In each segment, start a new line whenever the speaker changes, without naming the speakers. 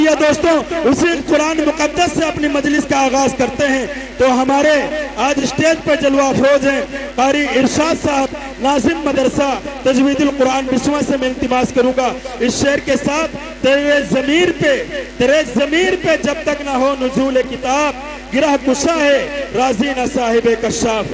आइए दोस्तों, उसी कुरान मुकद्दस से अपनी मजलिस का आगाज करते हैं। तो हमारे आज स्टेज पर जलवा अफरोज हैं कारी इरशाद साहब, नाज़िम मदरसा तजवीदुल कुरान बिस्वा से मैं इल्तिमास करूंगा इस शेर के साथ। तेरे ज़मीर पे जब तक ना हो नुज़ूल किताब, गिरह कुशा है राजी ना साहिब कश्शाफ।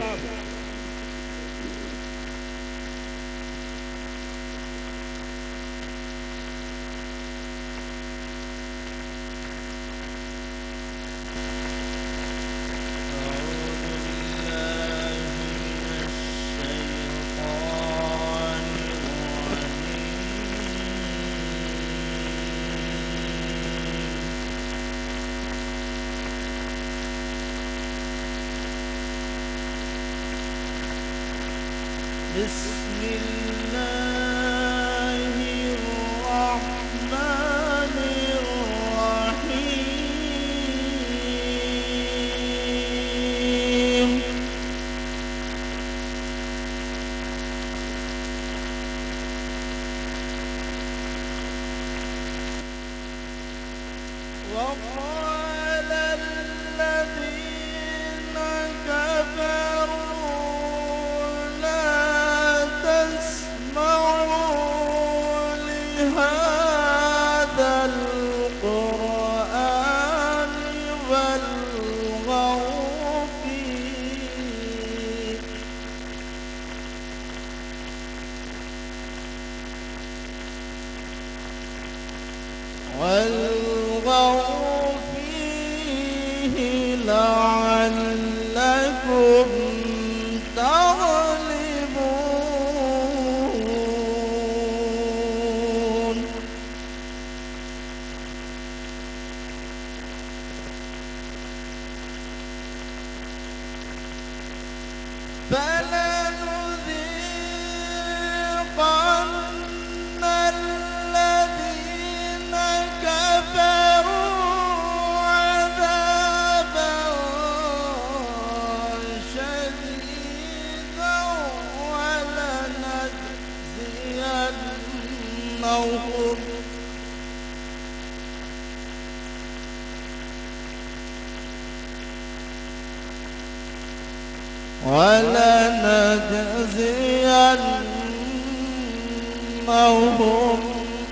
ولنجزينهم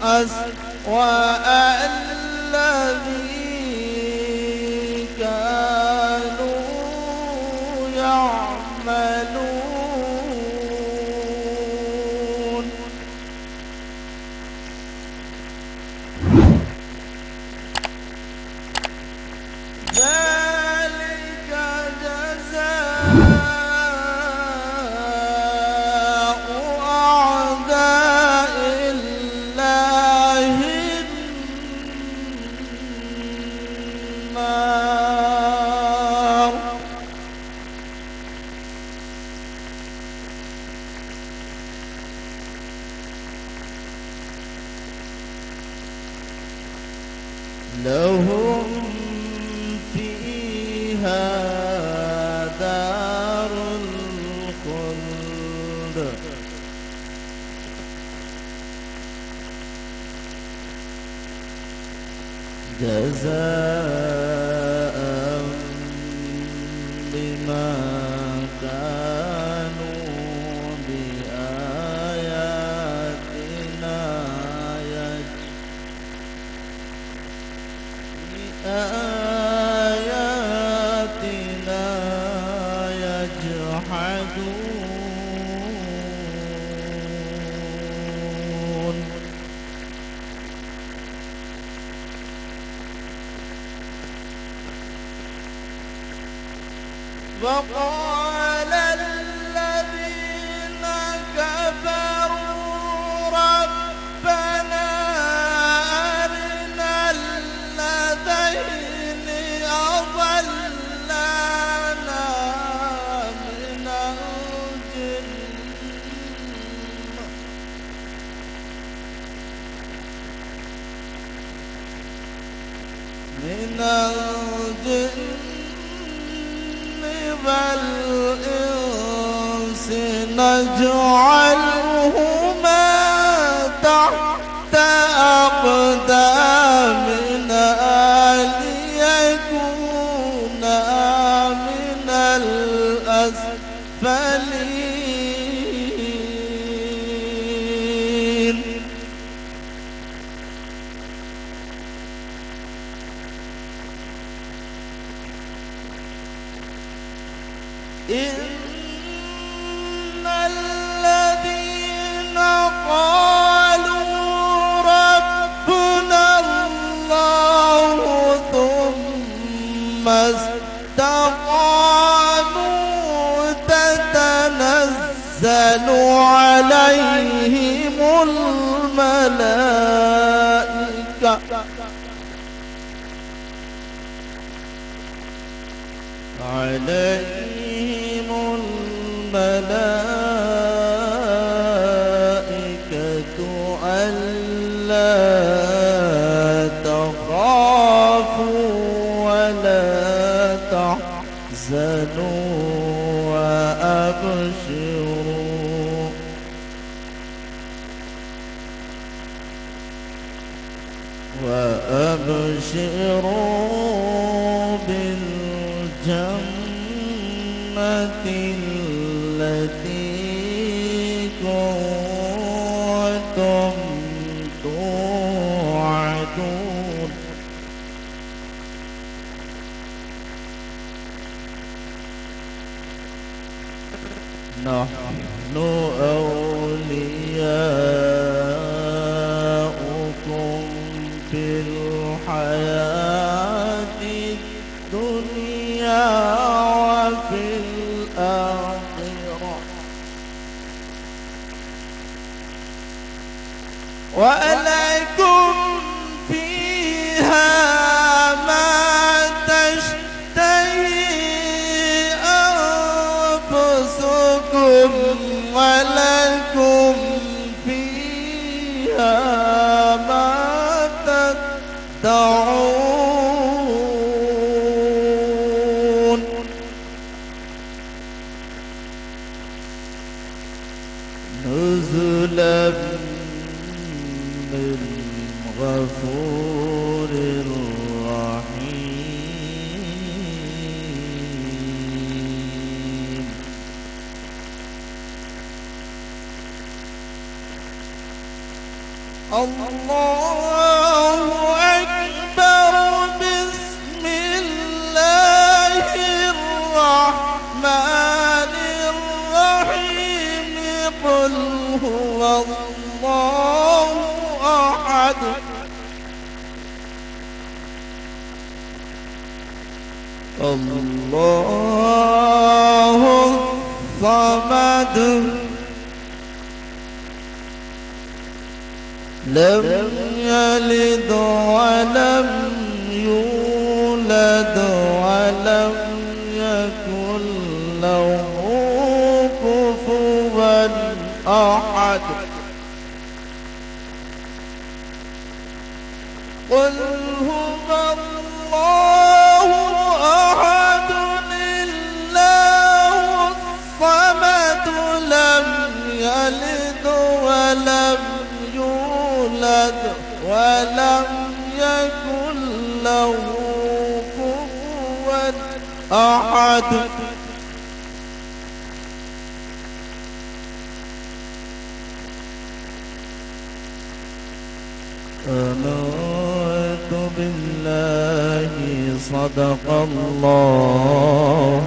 أسوأ الذي كانوا يعملون. ذلك جزاء أعداء الله النار. لهم فيها دار الخلد جزاء بما كانوا بآياتنا يجحدون. وقال الذين كفروا ربنا أرنا الذين أضلانا من الجن والإنس نجعلهما تحت أقدامنا استقاموا تتنزل عليهم الملائكة ألا تخافوا ولا تحزنوا وأبشروا بالجنة التي كنتم توعدون نحن أولياؤكم في الحياة الدنيا وفي الآخرة ولكم فيها ما تشتهي أنفسكم ولكم فيها ما تدعون نزلا من غفور رحيم الله أكبر بسم الله الرحمن الرحيم قل هو الله أحد الله الصمد لم يلد ولم يولد ولم يكن له كفوا أحد قل هو الله أحد الله الصمد لم يلد ولم يولد ولم يكن له كفوا أحد آمنت بالله صدق الله